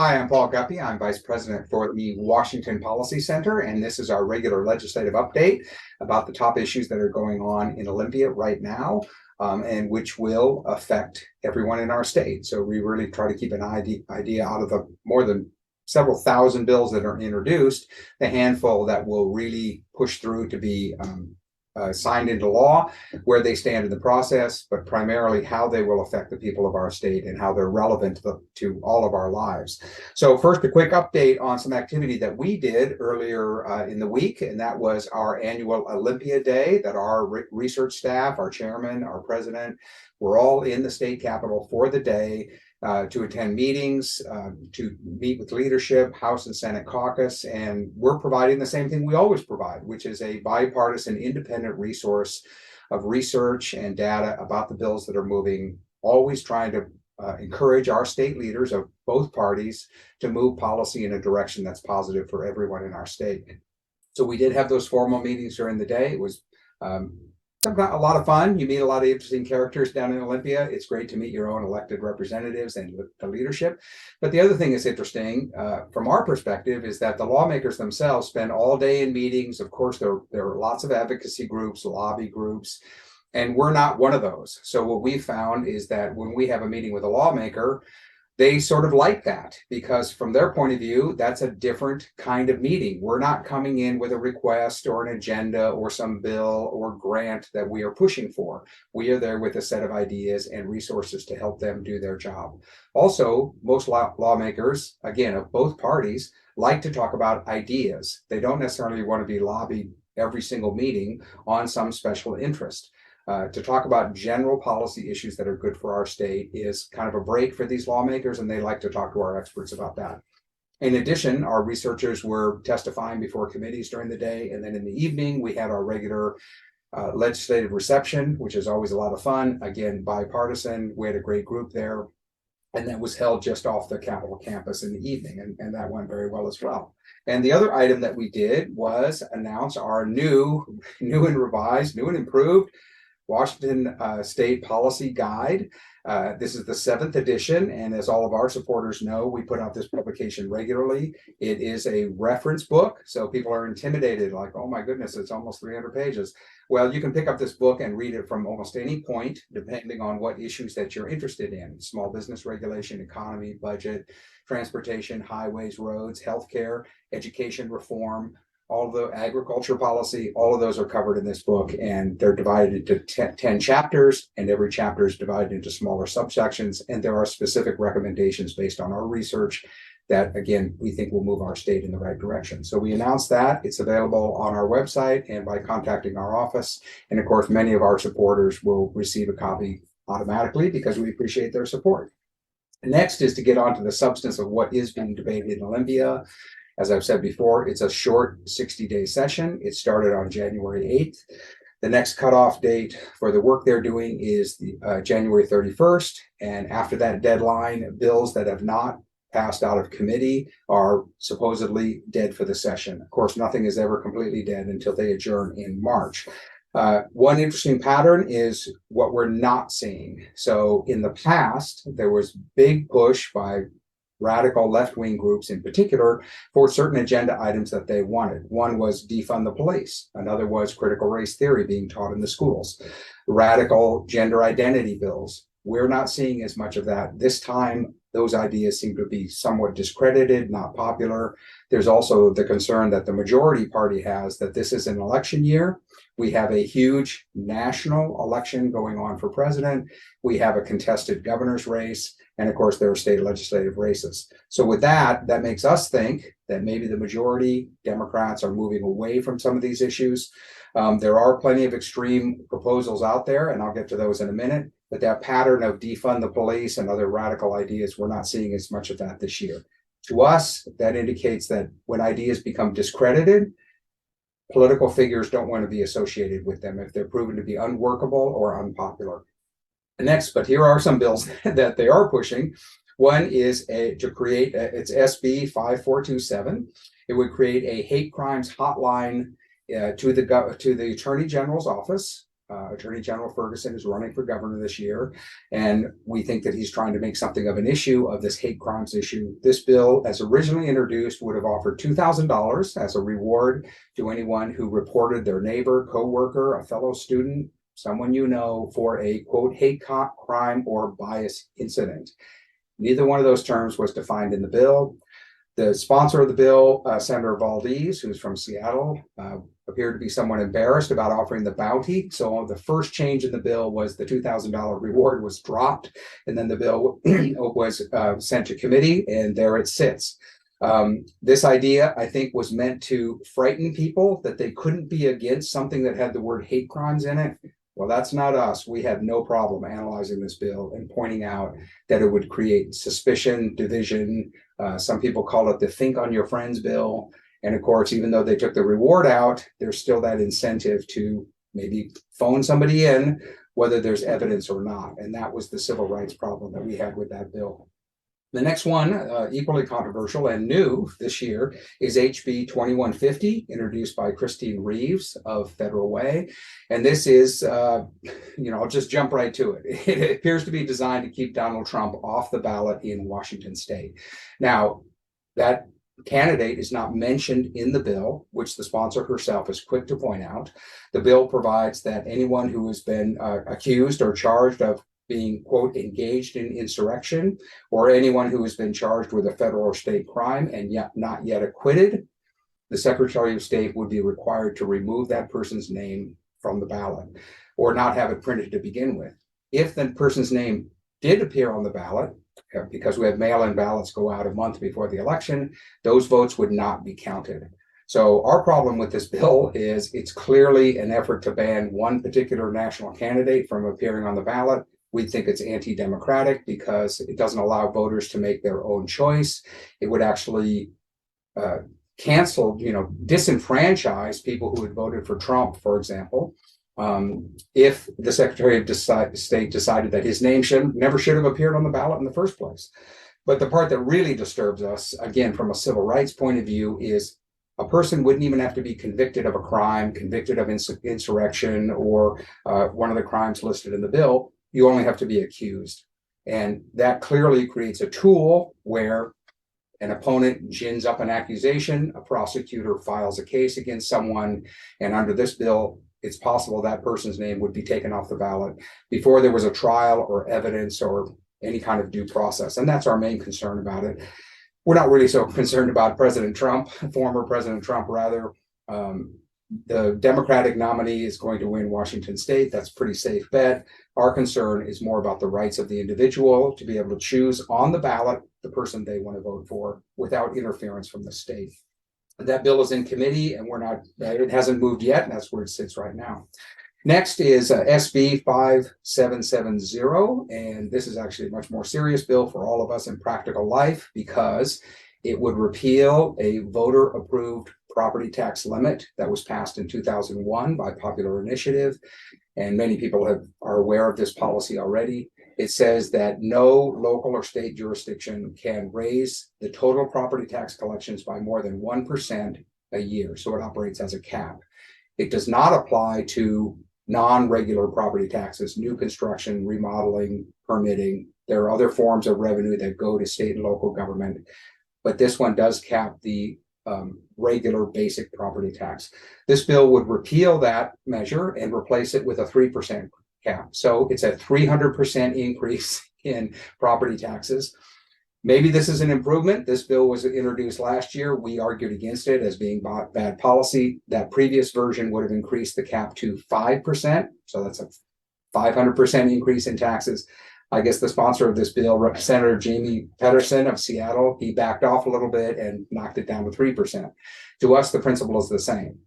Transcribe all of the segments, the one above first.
Hi, I'm Paul Guppy. I'm Vice President for the Washington Policy Center, and this is our regular legislative update about the top issues that are going on in Olympia right now, and which will affect everyone in our state. So we really try to keep an idea out of the more than several thousand bills that are introduced, the handful that will really push through to be signed into law, where they stand in the process, but primarily how they will affect the people of our state and how they're relevant to all of our lives. So first, a quick update on some activity that we did earlier in the week, and that was our annual Olympia Day that our research staff, our chairman, our president, were all in the state capitol for the day. To attend meetings, to meet with leadership, House and Senate caucus, and we're providing the same thing we always provide, which is a bipartisan independent resource of research and data about the bills that are moving, always trying to encourage our state leaders of both parties to move policy in a direction that's positive for everyone in our state. So we did have those formal meetings during the day. It was a lot of fun. You meet a lot of interesting characters down in Olympia. It's great to meet your own elected representatives and the leadership. But the other thing that's interesting from our perspective is that the lawmakers themselves spend all day in meetings. Of course, there are lots of advocacy groups, lobby groups, and we're not one of those. So what we found is that when we have a meeting with a lawmaker, they sort of like that because from their point of view, that's a different kind of meeting. We're not coming in with a request or an agenda or some bill or grant that we are pushing for. We are there with a set of ideas and resources to help them do their job. Also, most lawmakers, again, of both parties, like to talk about ideas. They don't necessarily want to be lobbied every single meeting on some special interest. To talk about general policy issues that are good for our state is kind of a break for these lawmakers, and they like to talk to our experts about that. In addition, our researchers were testifying before committees during the day, and then in the evening, we had our regular legislative reception, which is always a lot of fun. Again, bipartisan. We had a great group there, and that was held just off the Capitol campus in the evening, and that went very well as well. And the other item that we did was announce our new and revised, new and improved Washington State Policy Guide. This is the 7th edition, and as all of our supporters know, we put out this publication regularly. It is a reference book, so people are intimidated, like, oh my goodness, it's almost 300 pages. Well, you can pick up this book and read it from almost any point, depending on what issues that you're interested in: small business regulation, economy, budget, transportation, highways, roads, healthcare, education reform, all of the agriculture policy. All of those are covered in this book, and they're divided into 10 chapters, and every chapter is divided into smaller subsections, and there are specific recommendations based on our research that, again, we think will move our state in the right direction. So we announced that. It's available on our website and by contacting our office, and of course, many of our supporters will receive a copy automatically because we appreciate their support. Next is to get on to the substance of what is being debated in Olympia. As I've said before, it's a short 60-day session. It started on January 8th. The next cutoff date for the work they're doing is January 31st. And after that deadline, bills that have not passed out of committee are supposedly dead for the session. Of course, nothing is ever completely dead until they adjourn in March. One interesting pattern is what we're not seeing. So in the past, there was big push by radical left-wing groups in particular for certain agenda items that they wanted. One was defund the police. Another was critical race theory being taught in the schools. Radical gender identity bills. We're not seeing as much of that. This time, those ideas seem to be somewhat discredited, not popular. There's also the concern that the majority party has that this is an election year. We have a huge national election going on for president. We have a contested governor's race. And of course, there are state legislative races. So with that, that makes us think that maybe the majority Democrats are moving away from some of these issues. There are plenty of extreme proposals out there, and I'll get to those in a minute. But that pattern of defund the police and other radical ideas, we're not seeing as much of that this year. To us, that indicates that when ideas become discredited, political figures don't want to be associated with them if they're proven to be unworkable or unpopular. Next, but here are some bills that they are pushing. One is to create, it's SB 5427. It would create a hate crimes hotline to the Attorney General's office. Attorney General Ferguson is running for governor this year, and we think that he's trying to make something of an issue of this hate crimes issue. This bill, as originally introduced, would have offered $2,000 as a reward to anyone who reported their neighbor, coworker, a fellow student, someone you know, for a, quote, hate crime or bias incident. Neither one of those terms was defined in the bill. The sponsor of the bill, Senator Valdez, who's from Seattle, appeared to be somewhat embarrassed about offering the bounty. So the first change in the bill was the $2,000 reward was dropped, and then the bill was sent to committee, and there it sits. This idea, I think, was meant to frighten people that they couldn't be against something that had the word hate crimes in it. Well, that's not us. We had no problem analyzing this bill and pointing out that it would create suspicion, division. Some people call it the think on your friends bill. And of course, even though they took the reward out, there's still that incentive to maybe phone somebody in, whether there's evidence or not. And that was the civil rights problem that we had with that bill. The next one, equally controversial and new this year, is HB 2150, introduced by Christine Reeves of Federal Way. And this is, I'll just jump right to it. It appears to be designed to keep Donald Trump off the ballot in Washington state. Now, that candidate is not mentioned in the bill, which the sponsor herself is quick to point out. The bill provides that anyone who has been accused or charged of being, quote, engaged in insurrection, or anyone who has been charged with a federal or state crime and yet not yet acquitted, the Secretary of State would be required to remove that person's name from the ballot or not have it printed to begin with. If that person's name did appear on the ballot, because we have mail-in ballots go out a month before the election, those votes would not be counted. So our problem with this bill is it's clearly an effort to ban one particular national candidate from appearing on the ballot. We think it's anti-democratic because it doesn't allow voters to make their own choice. It would actually cancel, disenfranchise people who had voted for Trump, for example, if the Secretary of State decided that his name never should have appeared on the ballot in the first place. But the part that really disturbs us, again, from a civil rights point of view, is a person wouldn't even have to be convicted of a crime, convicted of insurrection, or one of the crimes listed in the bill. You only have to be accused. And that clearly creates a tool where an opponent gins up an accusation, a prosecutor files a case against someone, and under this bill, it's possible that person's name would be taken off the ballot before there was a trial or evidence or any kind of due process. And that's our main concern about it. We're not really so concerned about President Trump, former President Trump, rather. The Democratic nominee is going to win Washington state. That's a pretty safe bet. Our concern is more about the rights of the individual to be able to choose on the ballot the person they want to vote for without interference from the state. That bill is in committee and it hasn't moved yet, and that's where it sits right now. Next is SB 5770, and this is actually a much more serious bill for all of us in practical life because it would repeal a voter-approved property tax limit that was passed in 2001 by popular initiative, and many people are aware of this policy already. It says that no local or state jurisdiction can raise the total property tax collections by more than 1% a year, so it operates as a cap. It does not apply to non-regular property taxes, new construction, remodeling, permitting. There are other forms of revenue that go to state and local government, but this one does cap the regular basic property tax. This bill would repeal that measure and replace it with a 3% cap. So it's a 300% increase in property taxes. Maybe this is an improvement. This bill was introduced last year. We argued against it as being bad policy. That previous version would have increased the cap to 5%. So that's a 500% increase in taxes. I guess the sponsor of this bill, Senator Jamie Pedersen of Seattle, he backed off a little bit and knocked it down to 3%. To us, the principle is the same.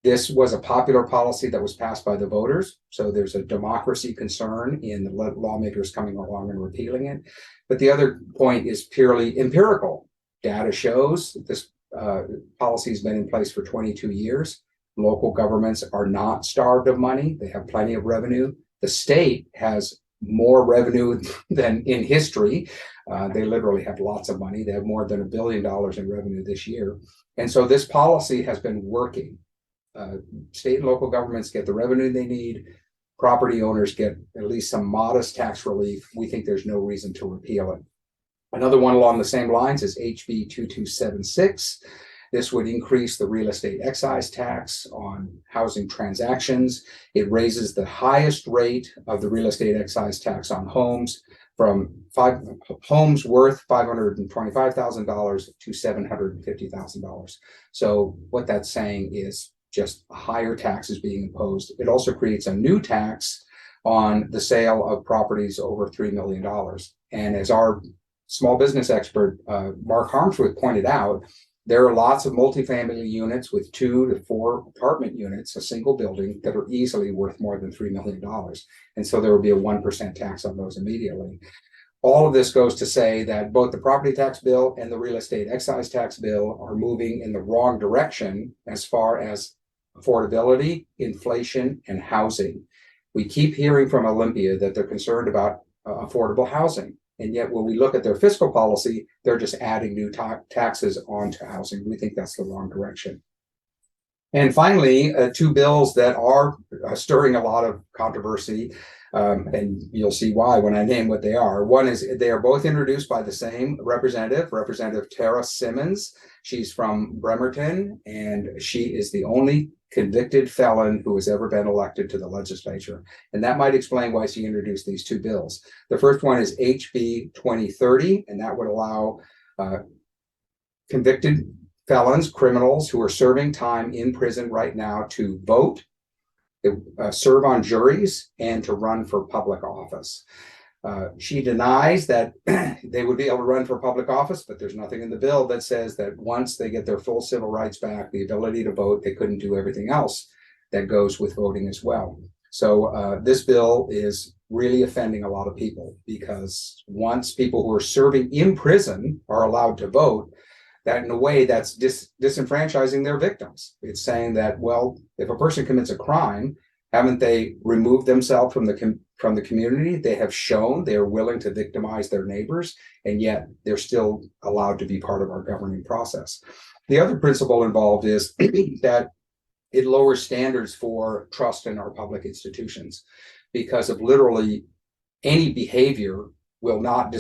This was a popular policy that was passed by the voters. So there's a democracy concern in the lawmakers coming along and repealing it. But the other point is purely empirical. Data shows this policy has been in place for 22 years. Local governments are not starved of money. They have plenty of revenue. The state has more revenue than in history. They literally have lots of money. They have more than $1 billion in revenue this year. And so this policy has been working. state and local governments get the revenue they need. Property owners get at least some modest tax relief. We think there's no reason to repeal it. Another one along the same lines is HB 2276. This would increase the real estate excise tax on housing transactions. It raises the highest rate of the real estate excise tax on homes from homes worth $525,000 to $750,000. So what that's saying is just higher taxes being imposed. It also creates a new tax on the sale of properties over $3 million. And as our small business expert, Mark Harmsworth, pointed out, there are lots of multifamily units with 2 to 4 apartment units, a single building, that are easily worth more than $3 million. And so there will be a 1% tax on those immediately. All of this goes to say that both the property tax bill and the real estate excise tax bill are moving in the wrong direction as far as affordability, inflation, and housing. We keep hearing from Olympia that they're concerned about affordable housing. And yet when we look at their fiscal policy, they're just adding new taxes onto housing. We think that's the wrong direction. And finally, 2 bills that are stirring a lot of controversy, and you'll see why when I name what they are. One is they are both introduced by the same representative, Representative Tara Simmons. She's from Bremerton, and she is the only convicted felon who has ever been elected to the legislature. And that might explain why she introduced these 2 bills. The first one is HB 2030, and that would allow convicted felons, criminals who are serving time in prison right now to vote, serve on juries, and to run for public office. She denies that they would be able to run for public office, but there's nothing in the bill that says that once they get their full civil rights back, the ability to vote, they couldn't do everything else that goes with voting as well. So this bill is really offending a lot of people, because once people who are serving in prison are allowed to vote, that in a way that's disenfranchising their victims. It's saying that, well, if a person commits a crime, haven't they removed themselves from the community? They have shown they are willing to victimize their neighbors, and yet they're still allowed to be part of our governing process. The other principle involved is that it lowers standards for trust in our public institutions, because of literally any behavior will not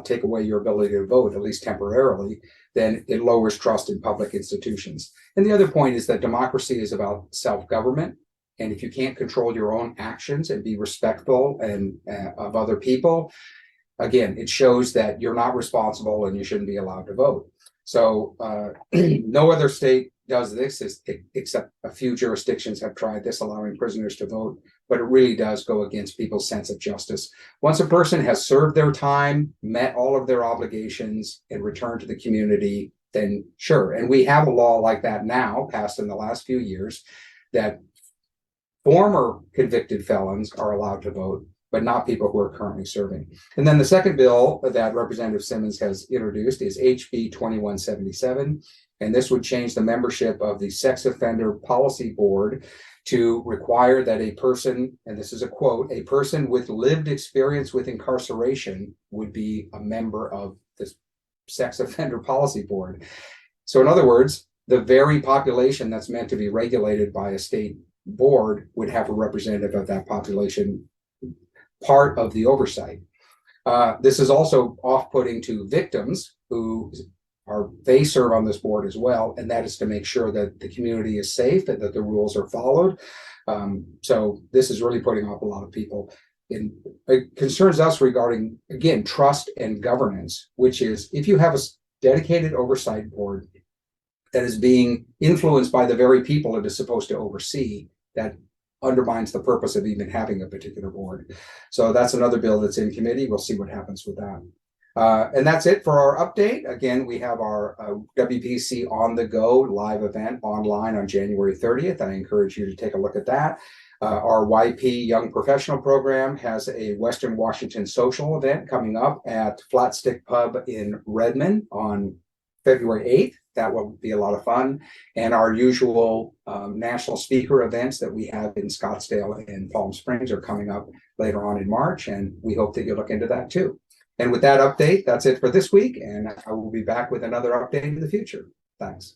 take away your ability to vote, at least temporarily. Then it lowers trust in public institutions. And the other point is that democracy is about self-government. And if you can't control your own actions and be respectful and of other people, again, it shows that you're not responsible and you shouldn't be allowed to vote. So no other state does this, except a few jurisdictions have tried this, allowing prisoners to vote, but it really does go against people's sense of justice. Once a person has served their time, met all of their obligations, and returned to the community, then sure. And we have a law like that now, passed in the last few years, that former convicted felons are allowed to vote, but not people who are currently serving. And then the second bill that Representative Simmons has introduced is HB 2177. And this would change the membership of the Sex Offender Policy Board to require that a person, and this is a quote, a person with lived experience with incarceration would be a member of the Sex Offender Policy Board. So in other words, the very population that's meant to be regulated by a state board would have a representative of that population part of the oversight. This is also off-putting to victims who they serve on this board as well, and that is to make sure that the community is safe and that the rules are followed. So this is really putting off a lot of people. And it concerns us regarding, again, trust and governance, which is if you have a dedicated oversight board that is being influenced by the very people it is supposed to oversee, that undermines the purpose of even having a particular board. So that's another bill that's in committee. We'll see what happens with that. And that's it for our update. Again, we have our WPC On the Go live event online on January 30th. I encourage you to take a look at that. Our YP Young Professional Program has a Western Washington social event coming up at Flat Stick Pub in Redmond on February 8th. That will be a lot of fun. And our usual national speaker events that we have in Scottsdale and Palm Springs are coming up later on in March. And we hope that you look into that too. And with that update, that's it for this week. And I will be back with another update in the future. Thanks.